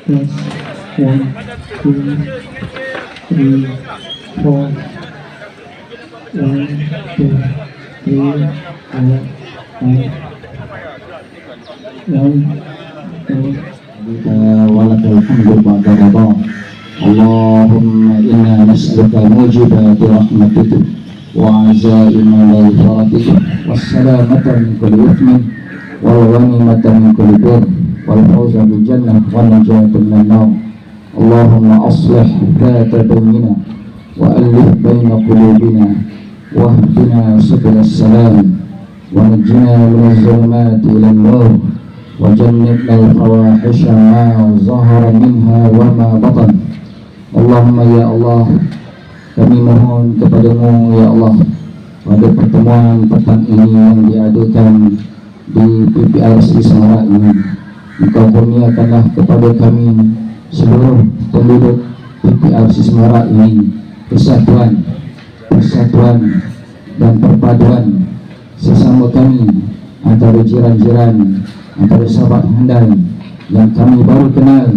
Plus 1, 2, 3, 4. 1, 2, 3, 4, 5. 1, 2. Walakal hamdu ba'da ridha. Allahumma inna nas'aluka mujibati rahmatik wa azaima maghfiratik wassalamata min kulli ithmin wal ghanimata min kulli bir wal fawza bil jannah wa najata minan nar. Allahumma aslih dhata bainina wa alif baina qulubina wahdina subul salam wa najjina minaz zulumati ilan nur وجنبنا الفواحش ما ظهر منها وما بطن. Allahumma ya Allah, kami mohon kepadamu ya Allah, pada pertemuan petang ini yang diadakan di PPRC Semarang ini, Engkau kurniakanlah kepada kami seluruh penduduk PPRC Semarang ini persatuan dan perpaduan sesama kami, antara jiran-jiran, antara sahabat handal yang kami baru kenal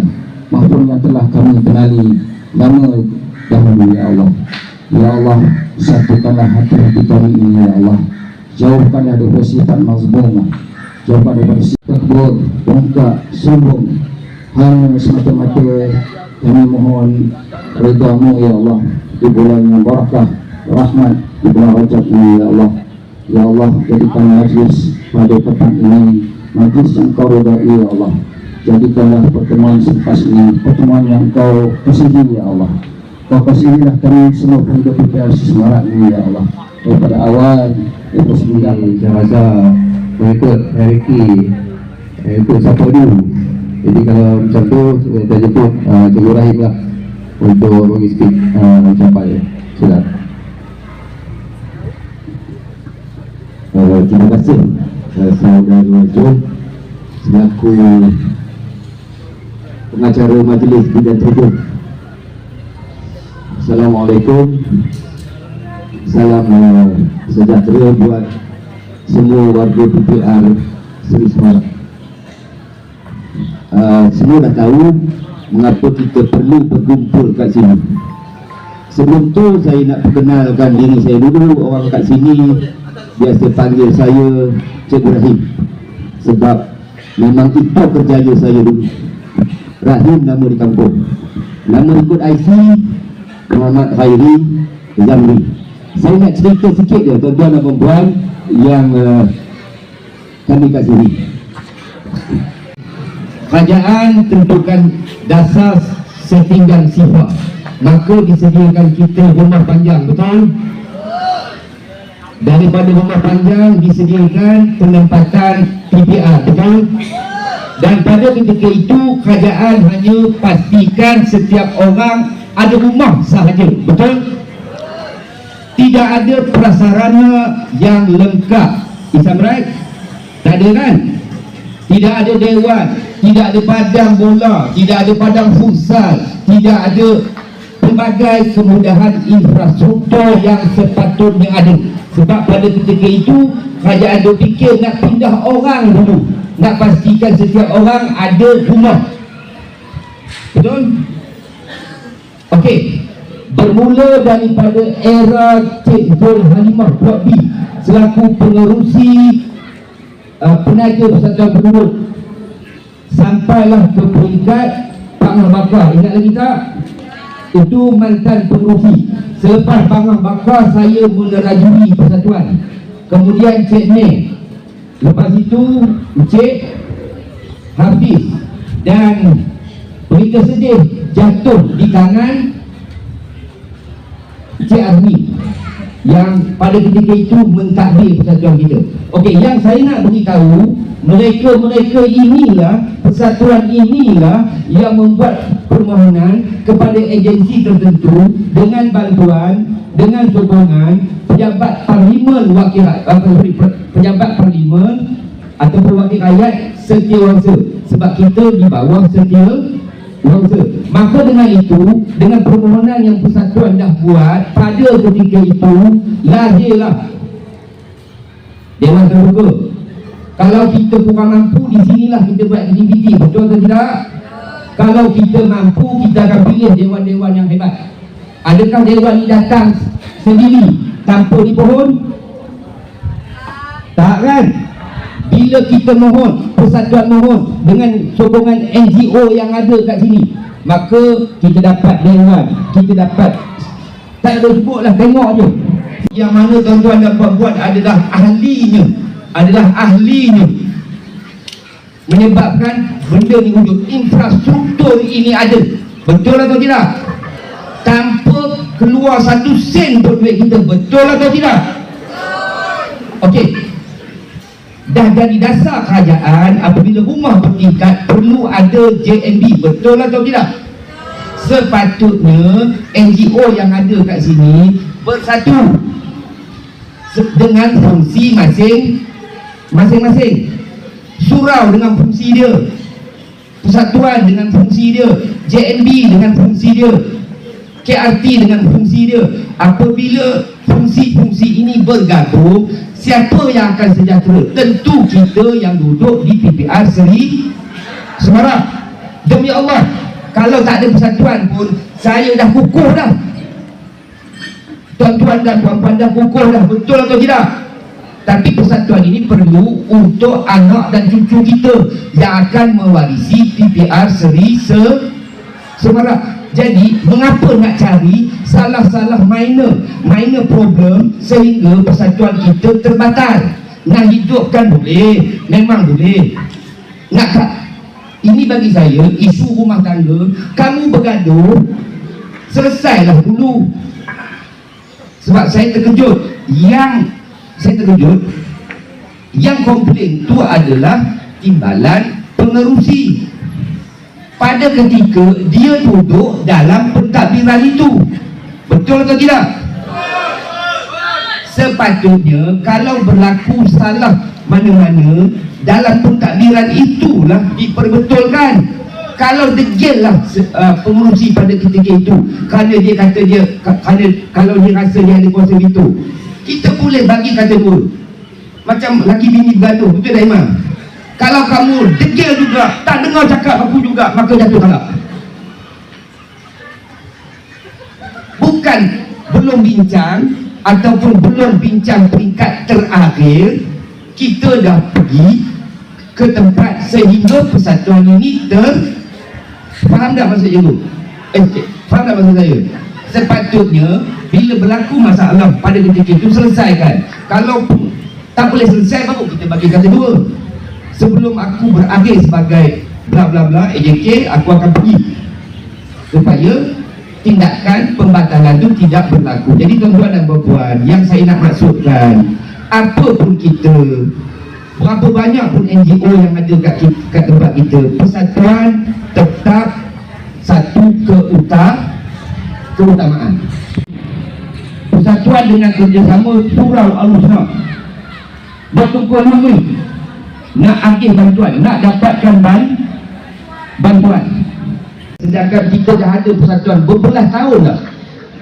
maupun yang telah kami kenali lama dahulu ya Allah. Ya Allah, satukanlah hati-hati kami ini ya Allah. Jauhkanlah dari sifat mazmumah, jauhkan dari sifat takbur, bongkak, sombong. Hanya semata-mata kami mohon ridha-Mu ya Allah di bulan yang barakah, rahmat di bulan Rajab ini ya Allah. Ya Allah, jadikan majlis pada petang ini majlis yang Kau ridai ya Allah. Jadikanlah pertemuan selepas ini pertemuan yang Kau kasihi ya Allah. Kau kasihilah kami semua penduduk PPRC Semarang ini ya Allah, daripada awal daripada sembilan jenazah mengikut hierarki, mengikut siapa dulu. Jadi kalau macam tu kita jemput Cikgu Rahim lah untuk bagi sikit ucapan ya. Silakan. Terima kasih saudara Jun selaku pengacara majlis bidang tribun. Assalamualaikum, salam sejahtera buat semua warga PPR Seri Semarang. Semua dah tahu mengapa kita perlu berkumpul kat sini. Sebelum tu saya nak perkenalkan diri saya dulu. Orang kat sini biasa panggil saya Cikgu Rahim sebab memang itu kerjanya saya dulu. Rahim nama di kampung, nama ikut IC Muhammad Khairi Zamri. Saya nak cerita sikit je tuan-tuan dan puan yang kami kat sini. Kerajaan tentukan dasar setinggal sifat, maka disediakan kita rumah panjang, betul? Daripada rumah panjang disediakan penempatan PPR, betul? Dan pada ketika itu kerajaan hanya pastikan setiap orang ada rumah sahaja, betul? Tidak ada prasarana yang lengkap. Is that right? Tak ada kan? Tidak ada dewan, tidak ada padang bola, tidak ada padang futsal, tidak ada pelbagai kemudahan infrastruktur yang sepatutnya ada. Sebab pada ketika itu kerajaan berfikir nak pindah orang dulu, nak pastikan setiap orang ada rumah, betul? Okey, bermula daripada era Cik Zul Halimah Puak B selaku pengerusi penaja Persatuan Penduduk, sampailah ke peringkat Pangah Bakar. Ingat lagi tak? Itu mantan pengerusi. Selepas Pangah Bakar saya menerajui persatuan. Kemudian Cik Mei, lepas itu Cik Hafiz, dan berita sedih jatuh di tangan Cik Azmi yang pada ketika itu mentadbir persatuan kita. Okey, yang saya nak beritahu, mereka inilah, persatuan inilah yang membuat permohonan kepada agensi tertentu dengan bantuan, dengan sokongan pejabat parlimen pejabat parlimen ataupun wakil rakyat setiawangsa, sebab kita di bawah setiawangsa. Maka dengan itu, dengan permohonan yang persatuan dah buat pada ketika itu, lahirlah Dewan Terbuka. Kalau kita kurang mampu, di sinilah kita buat aktiviti, betul atau tidak? Kalau kita mampu, kita akan pilih dewan-dewan yang hebat. Adakah dewan ini datang sendiri tanpa dipohon? Tak kan? Bila kita mohon, persatuan mohon dengan sokongan NGO yang ada kat sini, maka kita dapat dewan, kita dapat, tak ada sebutlah, tengok je. Yang mana tuan-tuan dan puan-puan adalah ahlinya, menyebabkan benda ni wujud. Infrastruktur ini ada, betul atau tidak? Tanpa keluar 1 sen pun duit kita, betul atau tidak? Okey, dah jadi dasar kerajaan apabila rumah bertingkat perlu ada JMB, betul atau tidak? Sepatutnya NGO yang ada kat sini bersatu dengan fungsi masing-masing. Surau dengan fungsi dia, persatuan dengan fungsi dia, JMB dengan fungsi dia, KRT dengan fungsi dia. Apabila fungsi-fungsi ini bergabung, siapa yang akan sejahtera? Tentu kita yang duduk di PPR Seri Semarang. Demi Allah, kalau tak ada persatuan pun saya dah kukuh dah. Tuan-tuan dan puan-puan dah kukuh dah, betul atau tidak? Tapi persatuan ini perlu untuk anak dan cucu kita yang akan mewarisi PPR Seri Semarang. Jadi mengapa nak cari salah-salah minor problem sehingga persatuan kita terbatal? Nak hidupkan boleh, memang boleh. Nak tak? Ini bagi saya isu rumah tangga. Kamu bergaduh, selesailah dulu. Sebab saya terkejut, yang komplain tu adalah timbalan pengerusi. Pada ketika dia duduk dalam pentadbiran itu, betul atau tidak? Sepatutnya kalau berlaku salah mana-mana dalam pentadbiran itulah diperbetulkan. Kalau degil lah pengurusi pada ketika itu kerana dia kata kalau dia rasa dia ada kuasa veto, kita boleh bagi kata dua. Macam laki bini bergaduh, betul tak Imam? Kalau kamu degil juga, tak dengar cakap aku juga, maka jatuh talak. Bukan belum bincang ataupun belum bincang peringkat terakhir, kita dah pergi ke tempat sehingga persatuan ini faham tak maksud cikgu? Faham tak maksud saya? Sepatutnya bila berlaku masalah pada ketika itu selesaikan. Kalau tak boleh selesai, baru kita bagi kata dua. Sebelum aku berakhir sebagai bla bla bla AJK, aku akan pergi supaya tindakan pembatalan itu tidak berlaku. Jadi tuan-tuan dan puan-puan, yang saya nak maksudkan, apa pun kita, berapa banyak pun NGO yang ada kat tempat kita, persatuan tetap satu keutamaan. Persatuan dengan kerjasama surau Al-Husna bertukar nama, nak agih bantuan, nak dapatkan bantuan. Sedangkan kita dah ada persatuan berbelas tahun dah.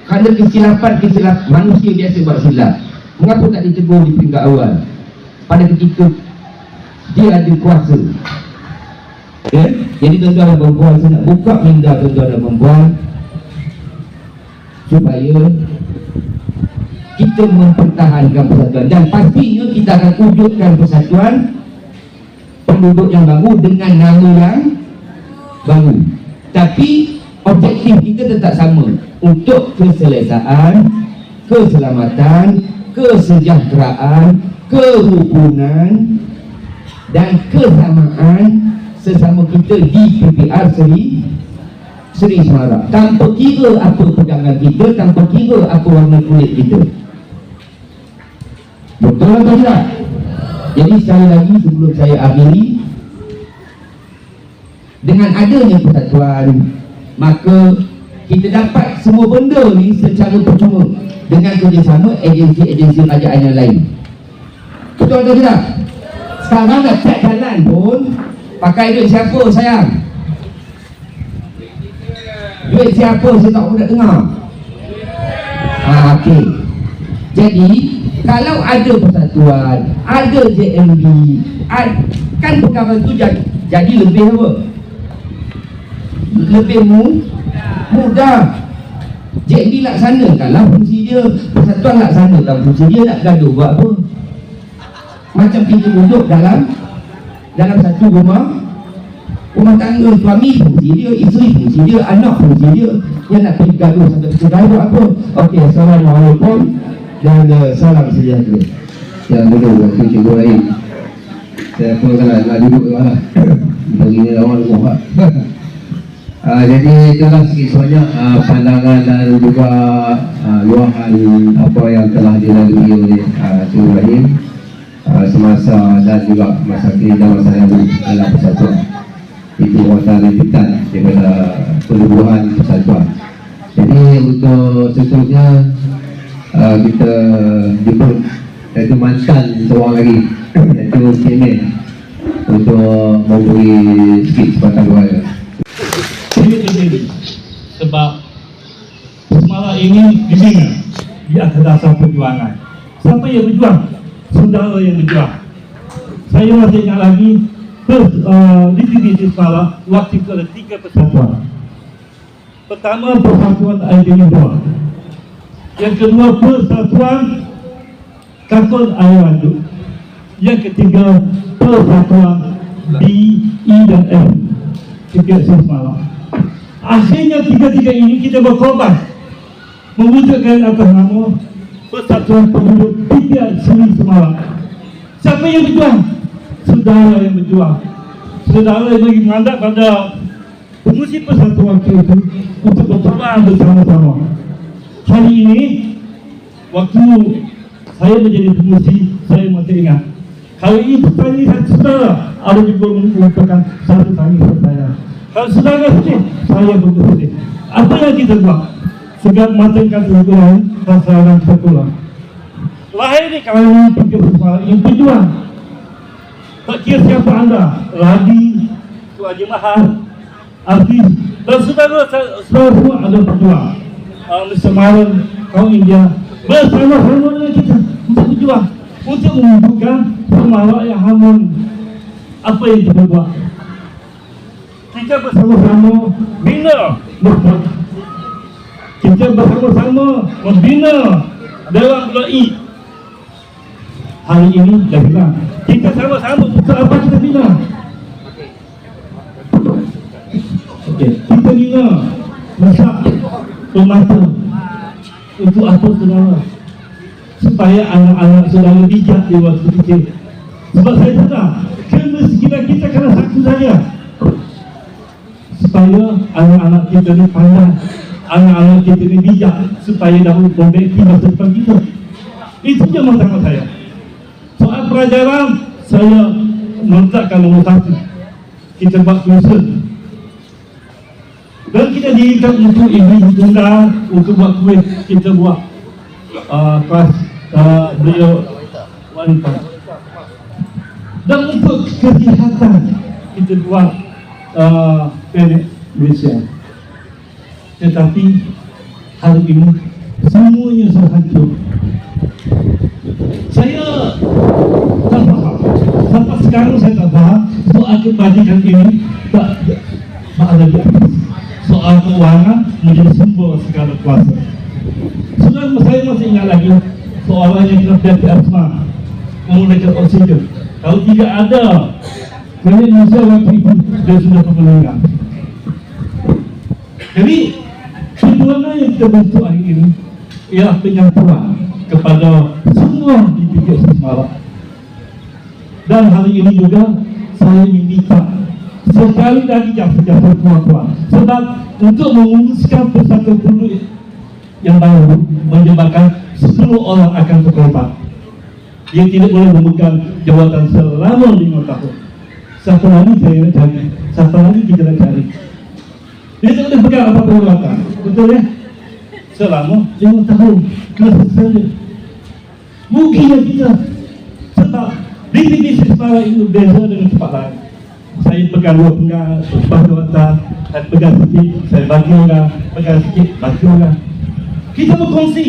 Kerana kesilapan manusia biasa buat silap. Mengapa tak ditegur di peringkat awal pada ketika dia ada kuasa? Jadi tuan-tuan dan puan-puan, saya nak buka minda tuan-tuan dan puan-puan supaya kita mempertahankan persatuan, dan pastinya kita akan wujudkan persatuan penduduk yang baru dengan nama yang baru. Tapi objektif kita tetap sama, untuk keselesaan, keselamatan, kesejahteraan, kerukunan dan kesamaan sesama kita di PPR Seri Semarang. Tanpa kira apa pegangan kita, tanpa kira apa warna kulit kita. Betul atau tidak? Jadi sekali lagi sebelum saya akhiri, dengan adanya persatuan, maka kita dapat semua benda ni secara percuma dengan kerjasama agensi-agensi kerajaan yang lain. Betul atau tidak? Sekarang nak cek jalan pun pakai duit siapa sayang? Duit siapa saya tak boleh dengar. Okey. Jadi kalau ada persatuan, ada JMB, kan perkara tu jadi lebih apa? lebih mudah. JB laksanakanlah fungsi dia, persatuan laksanakan fungsi dia. Nak gaduh buat apa? Macam kita duduk dalam satu rumah tangga, suami fungsi dia, isteri fungsi dia, anak fungsi dia. Dia nak pergi gaduh sampai bercerai buat apa? Okey, Assalamualaikum dan salam sejahtera. Yang dulu waktu cikgu lain, saya pun nak duduk ke mana begini awal buat. Jadi itulah sikit sebanyak pandangan dan juga luahan apa yang telah dilalui oleh Cikgu Ibrahim semasa dan juga masa kini dan masa yang dalam persatuan. Itu wata lempitan daripada penubuhan persatuan. Jadi untuk seterusnya kita jemput iaitu mantan seorang lagi, iaitu Kemen, untuk memberi sikit sepatah dua. Ini terjadi sebab semalam ini dibina di atas dasar perjuangan. Siapa yang berjuang? Saudara yang berjuang. Saya masih ingat lagi di semalam waktu itu ada 3 persatuan. Pertama, persatuan Aidilibua. Yang kedua, persatuan Kakul Airwandu. Yang ketiga, persatuan B, E dan F. 3 semalam. Akhirnya 3 ini kita berkorban mewujudkan atas nama Persatuan Penduduk PPR Sungai Semalam. Siapa yang berjuang? Saudara yang berjuang. Saudara yang bagi mandat pada pengurusi persatuan itu untuk berjuang bersama-sama. Hari ini, waktu saya menjadi pengurusi, saya masih ingat. Hari ini petani saudara ada juga merupakan satu tani saya. Kalau saudara sedih, saya pun sedih. Apa yang kita buat? Segera matangkan kebetulan sasaran sekolah. Lahir di kalangan 3 persatuan yang berjuang. Tak kira siapa anda, Ladi, Tuan Haji Mahal, artis, dan saudara semua ada berjuang. Mr. Maran, kaum India, bersama-sama dengan kita untuk berjuang, untuk menunjukkan semarak yang harmoni. Apa yang kita buat? Kita bersama-sama bina Mekah. Kita bersama-sama membina Dewan Belai. Hari ini dah bilang kita sama-sama untuk apa kita bina? Okey, kita bina masak permata. Untuk apa saudara? Supaya anak-anak saudara bijak di waktu kecil. Sebab saya sedar kemiskinan kita kena satu saja, supaya anak-anak kita ni pandai, anak-anak kita ni bijak, supaya dapat memperbaiki masa depan kita. Itu je masalah saya. Soal pelajaran, saya meletakkan nombor 1. Kita buat kursus. Dan kita dirikan untuk ibu tunggal, untuk buat kuih. Kita buat kelas beliau wanita. Dan untuk kesihatan, kita buat klinik Malaysia. Tetapi hari ini semuanya sudah hancur. Saya tak faham. Sampai sekarang saya tak faham soal kebajikan ini tak ada di atas. Soal keuangan menjadi sumber segala kuasa. Sudah saya masih ingat lagi soalan yang terjadi asma menggunakan oksigen. Kalau tidak ada klinik Malaysia waktu itu, dia sudah meninggal. Jadi perjuangan yang kita bentuk hari ini ialah penyampaian kepada semua di PKR Semarak. Dan hari ini juga saya meminta sekali lagi jasa-jasa tuan-tuan, sebab untuk menguruskan persatuan penduduk yang baru menyebabkan 10 orang akan berkorban. Dia tidak boleh memegang jawatan selama 5 tahun. Siapa lagi saya nak cari? Siapa lagi kita nak cari? Dia tak boleh pegang apa-apa jawatan. Betul ya? Selama 5 tahun. Kenapa saja? Mungkin kita, sebab divisi Semarak itu beza dengan tempat lain. Saya pegang 2 penggal, jawatan, saya pegang sikit, saya bagi orang, pegang sikit, bagi orang. Kita berkongsi,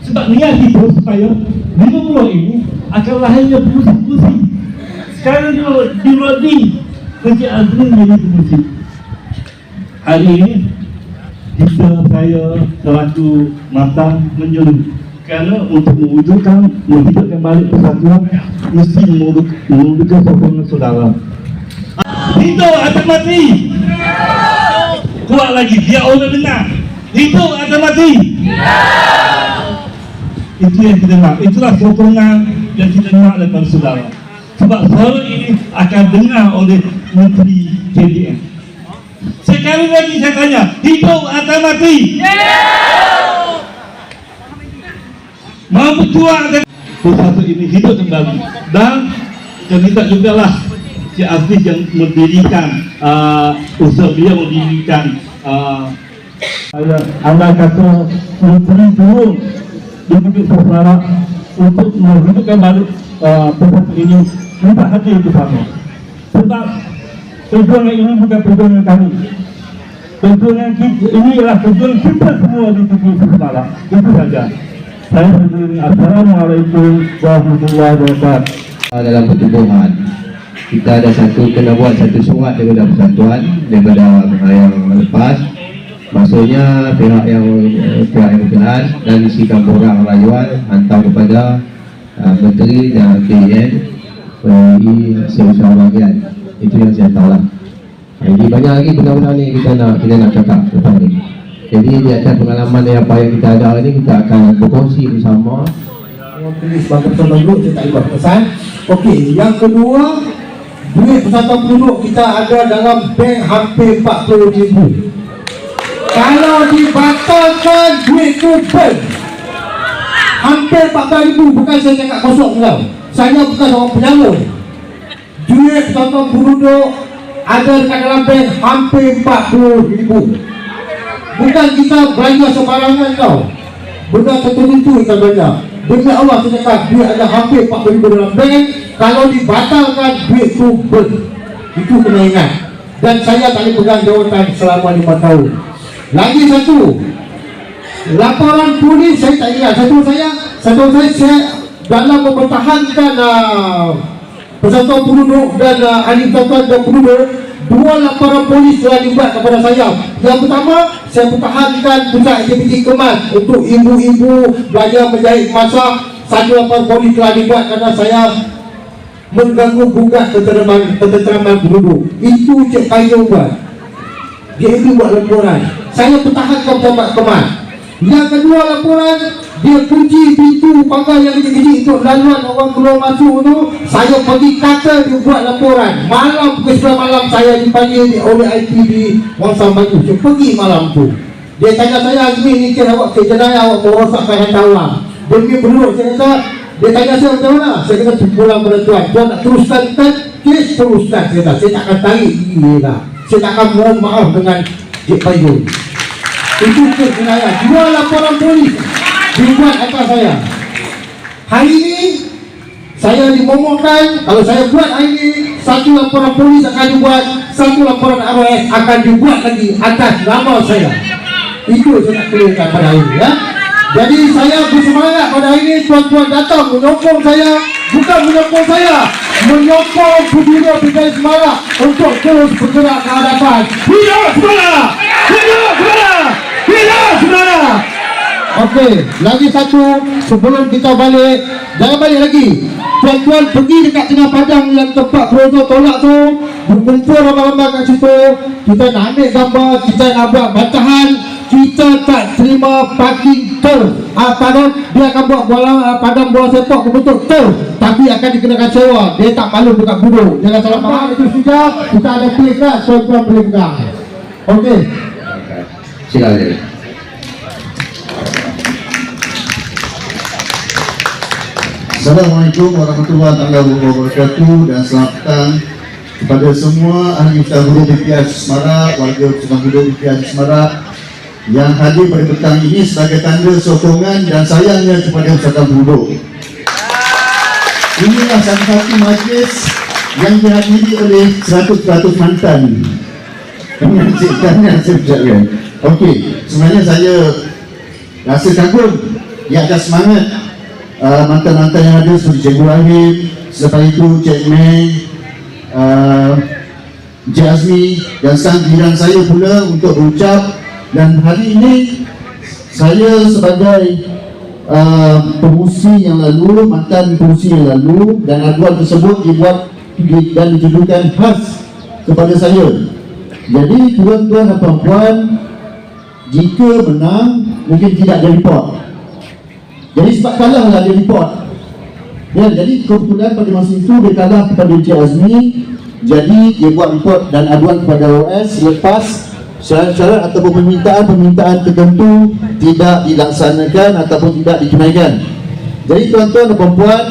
sebab niat kita supaya 50 ini akan lahirnya pengusi-pengusi. Sekarang di Lodi, Encik Azrin menjadi pengusi. hari ini saya selaku mata menyuruh kerana untuk menghidupkan balik persatuan mesti membutuhkan sokongan saudara. Hidup atau mati? Kuat lagi, dia orang benar. Hidup atau mati? Itu yang kita nak. Itulah sokongan yang kita nak daripada saudara. Sebab suara ini akan dengar oleh Menteri KDN. Sekali lagi saya tanya, hidup atau mati? Mampu juang dan persatu ini hidup kembali. Dan kita minta jugalah Cik Aziz yang mendirikan usaha beliau mendirikan anda kata Menteri turun di Bukit Sasara untuk menghidupkan balik persatu ini, minta hadir bersama. Sebab perjuangan ini bukan perjuangan kami. Perjuangan kita ini adalah perjuangan kita semua di Bukit Sasara. Itu saja. Saya sendiri. Assalamualaikum warahmatullahi wabarakatuh. Dalam pertubuhan kita ada kena buat satu surat daripada persatuan daripada yang lepas, maksudnya pihak yang berkenaan dan isikan borang rayuan hantar kepada Menteri dan KDN melalui seluruh bahagian. Itu yang saya tahu lah. Jadi banyak lagi benda-benda ni kita nak cakap lepas ni. Jadi di atas pengalaman apa yang kita ada hari ini, kita akan berkongsi bersama. Sebagai penduduk saya tak buat pesan. Okey, yang kedua, duit persatuan penduduk kita ada dalam bank hampir 40,000. Kalau dibatalkan duit tu bank hampir 40,000, bukan saya cakap kosong tau. Saya bukan seorang penyangun. Duit persatuan penduduk ada dekat dalam bank hampir 40,000. Bukan kita belanja sembarangan tau. Benda tertentu kita belanja. Demi Allah saya cakap duit ada hampir 40,000 dalam bank. Kalau dibatalkan duit tu ber. Itu kena ingat. Dan saya tak boleh pegang jawatan selama 5 tahun. Lagi satu, laporan polis saya tak ingat. Satu saya dalam mempertahankan persatuan penduduk dan ahli persatuan dan penduduk, 2 laporan polis telah dibuat kepada saya. Yang pertama, saya pertahankan pusat aktiviti kemas untuk ibu-ibu belajar menjahit masak. 1 laporan polis telah dibuat kerana saya mengganggu gugat ketenteraman penduduk. Itu Cik Kayu buat. Dia itu buat laporan. Saya pertahankan pusat kemas. Yang kedua laporan, dia kunci pintu pagar yang kecil-kecil untuk laluan orang keluar masuk tu. Saya pergi kata dia buat laporan. Malam pukul 9 malam saya dipanggil oleh ITB Wangsang Batu. Saya pergi malam tu. Dia tanya saya, ni kira awak ke jenayah, awak merosakkan harta orang. Demi penduduk, saya kata, dia tanya saya macam mana? Saya kata pulang pada tuan. Tuan nak teruskan kes, teruskan. Saya kata, saya tak akan tarik ini lah. Saya tak akan mohon maaf dengan Cik Payung. Itu kes jenayah. 2 laporan polis dibuat atas saya. Hari ini saya dimomokkan, kalau saya buat hari ini, 1 laporan polis akan dibuat, 1 laporan ROS akan dibuat lagi atas nama saya. Itu saya nak clearkan pada hari ini ya. Jadi saya bersemangat pada hari ini. Tuan-tuan datang menyokong saya, bukan menyokong saya, menyokong penduduk PKS Semarang untuk terus bergerak ke hadapan. Hidup Semarang! Hidup Semarang! Hidup Semarang! Okey, lagi satu sebelum kita balik, jangan balik lagi. Tuan-tuan pergi dekat tengah padang yang tempat Prozo tolak tu, berkumpul ramai-ramai kat situ. Kita nak ambil gambar, kita nak buat bantahan. Kita tak terima parking tol. Dia akan buat padang bola sepak berbentuk tol, tapi akan dikenakan sewa. Dia tak malu dekat buruh. Jangan salah faham itu sudah. Kita ada pekat, tuan-tuan boleh pegang. Okey. Silakan. Assalamualaikum warahmatullahi wabarakatuh dan selamat datang kepada semua ahli usaha buruh BPS Semarang, warga persatuan buruh BPS Semarang yang hadir pada petang ini sebagai tanda sokongan dan sayangnya kepada persatuan buruh. Inilah satu-satu majlis yang dihadiri oleh 100% mantan. Menyaksikannya sebenarnya. Okey, sebenarnya saya rasa kagum di atas semangat mantan-mantan yang ada seperti Cikgu Rahim, selepas itu Cik Mei, Encik Azmi dan sang giliran saya pula untuk berucap. Dan hari ini saya sebagai pengurusi yang lalu, mantan pengurusi yang lalu, dan aduan tersebut dibuat dan ditujukan khas kepada saya. Jadi tuan-tuan dan puan-puan, jika menang mungkin tidak ada report. Jadi sebab kalah lah ada report. Ya, jadi kebetulan pada masa itu dia kalah kepada Encik Azmi. Jadi dia buat report dan aduan kepada OS selepas syarat-syarat ataupun permintaan tertentu tidak dilaksanakan ataupun tidak ditunaikan. Jadi tuan-tuan dan puan-puan,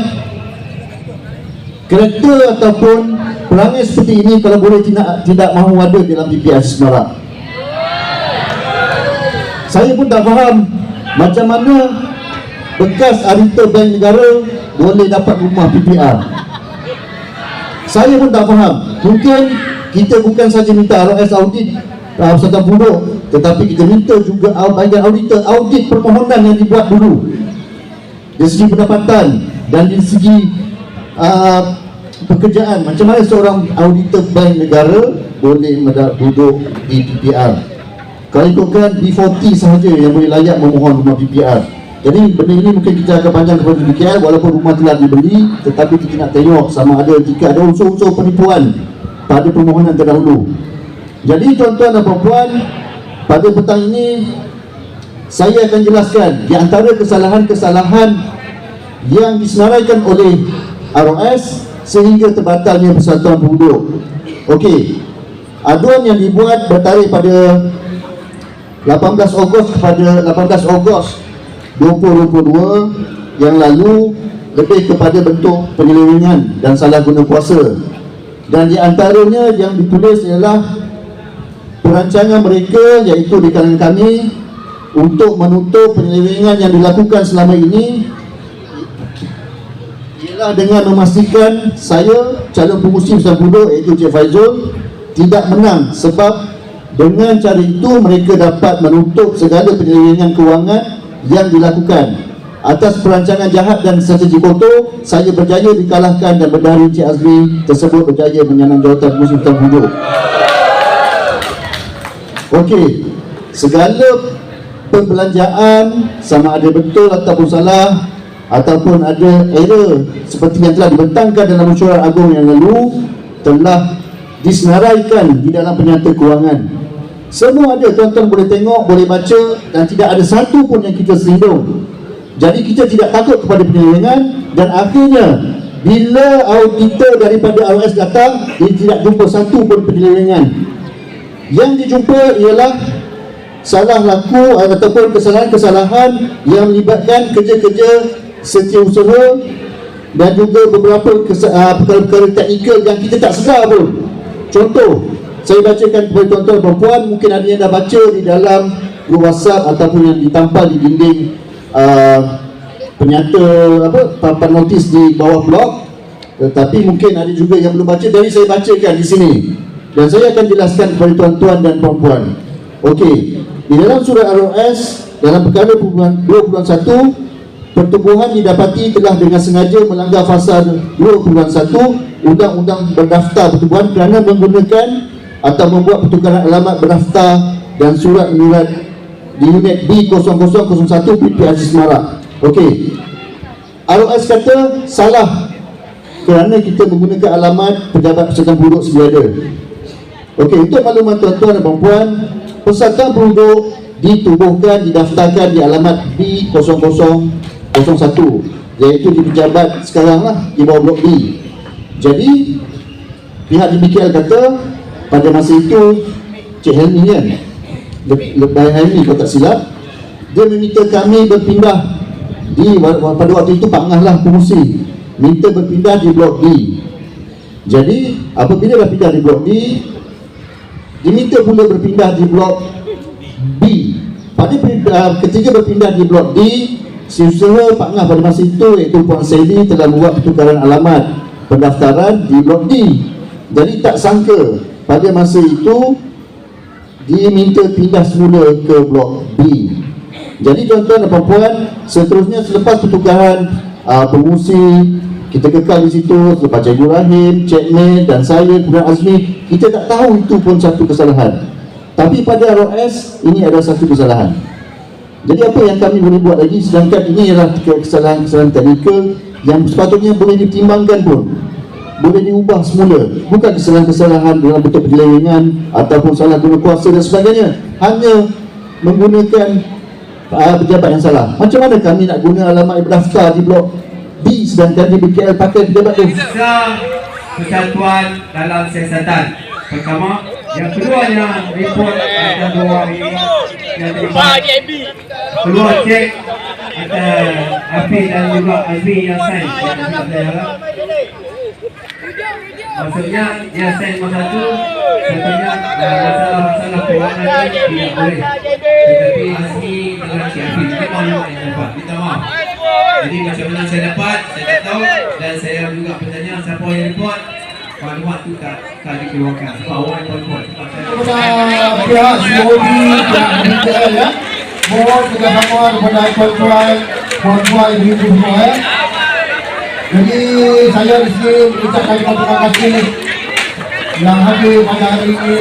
kereta ataupun perangai seperti ini kalau boleh tidak mahu ada dalam PPS Semarak. Saya pun tak faham macam mana bekas auditor bank negara boleh dapat rumah PPR. Saya pun tak faham. Mungkin kita bukan saja minta ROS audit persatuan penduduk, tetapi kita minta juga bagian auditor audit permohonan yang dibuat dulu dari segi pendapatan dan dari segi pekerjaan. Macam mana seorang auditor bank negara boleh duduk di PPR? Kalau ikutkan B40 sahaja yang boleh layak memohon rumah PPR. Jadi benda ini mungkin kita akan panjang kepada demikian, walaupun rumah telah dibeli, tetapi kita nak tengok sama ada jika ada unsur-unsur penipuan pada permohonan terdahulu. Jadi tuan-tuan dan puan-puan, pada petang ini saya akan jelaskan di antara kesalahan-kesalahan yang disenaraikan oleh ROS sehingga terbatalnya persatuan penduduk. Okey, aduan yang dibuat bertarikh pada 18 Ogos kepada 18 Ogos 2022 yang lalu lebih kepada bentuk penyelewengan dan salah guna kuasa. Dan di antaranya yang ditulis ialah perancangan mereka, iaitu di kalangan kami, untuk menutup penyelewengan yang dilakukan selama ini ialah dengan memastikan saya, calon pengurusi persatuan penduduk iaitu Encik Faizul, tidak menang, sebab dengan cara itu mereka dapat menutup segala penyelewengan kewangan yang dilakukan. Atas perancangan jahat dan strategi kotor, saya berjaya dikalahkan dan bendahara Encik Azmi tersebut berjaya menyandang jawatan pengurusi persatuan penduduk. Okey, segala perbelanjaan sama ada betul ataupun salah ataupun ada error seperti yang telah dibentangkan dalam mesyuarat agung yang lalu telah disenaraikan di dalam penyata kewangan. Semua ada, tuan-tuan boleh tengok, boleh baca, dan tidak ada satu pun yang kita selindung. Jadi kita tidak takut kepada penyelewengan, dan akhirnya bila auditor daripada ROS datang, dia tidak jumpa satu pun penyelewengan. Yang dijumpa ialah salah laku ataupun kesalahan-kesalahan yang melibatkan kerja-kerja setiausaha dan juga beberapa perkara-perkara teknikal yang kita tak sedar pun. Contoh, saya bacakan kepada tuan-tuan dan puan, mungkin ada yang dah baca di dalam grup WhatsApp ataupun yang ditampal di dinding penyata papan notis di bawah blog, tetapi mungkin ada juga yang belum baca, jadi saya bacakan di sini dan saya akan jelaskan kepada tuan-tuan dan puan-puan. Okey, di dalam surah ROS dalam perkara 2.1, pertubuhan didapati telah dengan sengaja melanggar fasal 2.1 Undang-Undang Berdaftar Pertubuhan kerana menggunakan atau membuat pertukaran alamat berdaftar dan surat menyurat di unit B0001 PPRC Semarak. Okey, ROS kata salah kerana kita menggunakan alamat pejabat persatuan penduduk sedia ada. Okey, untuk makluman tuan-tuan dan puan-puan, persatuan penduduk ditubuhkan, didaftarkan di alamat B0001, iaitu di pejabat sekarang lah, di bawah blok B. Jadi pihak DBKL kata pada masa itu Cik Helmi kan, Lebay Helmi kalau tak silap, dia meminta kami berpindah pada waktu itu Pak Ngah lah pengurusi, minta berpindah di blok D. Jadi apabila dah pindah di blok D, diminta pula berpindah di blok B. Pada ketika berpindah di blok D, si usaha Pak Ngah pada masa itu iaitu Puan Sally telah membuat pertukaran alamat pendaftaran di blok D. Jadi tak sangka pada masa itu diminta pindah semula ke blok B. Jadi tuan-tuan dan puan-puan, seterusnya selepas pertukaran pengurusi kita kekal di situ. Lepas Cikgu Rahim, Cik Ned dan saya, kemudian Azmi, kita tak tahu itu pun satu kesalahan. Tapi pada ROS, ini adalah satu kesalahan. Jadi apa yang kami boleh buat lagi, sedangkan ini adalah kesalahan-kesalahan teknikal yang sepatutnya boleh ditimbangkan pun, boleh diubah semula. Bukan kesalahan-kesalahan dalam bentuk penyelewengan ataupun salah guna kuasa dan sebagainya, hanya menggunakan pejabat yang salah. Macam mana kami nak guna alamat berdaftar di blok B sedangkan di BKL pakai pejabat tu? Persatuan dalam siasatan. Pertama, yang keduanya report atas 2 hari yang terlibat. Keluar cek atas Afi dan juga Azmi yang sign. Maksudnya dia sign masa tu, contohnya masalah keuangan ini tidak boleh. Tetapi Azmi dengan Cik Afi memang yang dapat. Minta maaf. Jadi macam mana saya dapat, saya tak tahu, dan saya juga bertanya siapa yang report. Maklumat tu tak dikeluarkan sebab awal report. Kepada pihak COD yang BKL ya, mohon kerjasama kepada tuan-tuan, puan-puan, ibu-ibu semua ya. Jadi saya di sini mengucapkan terima kasih yang hadir pada hari ini.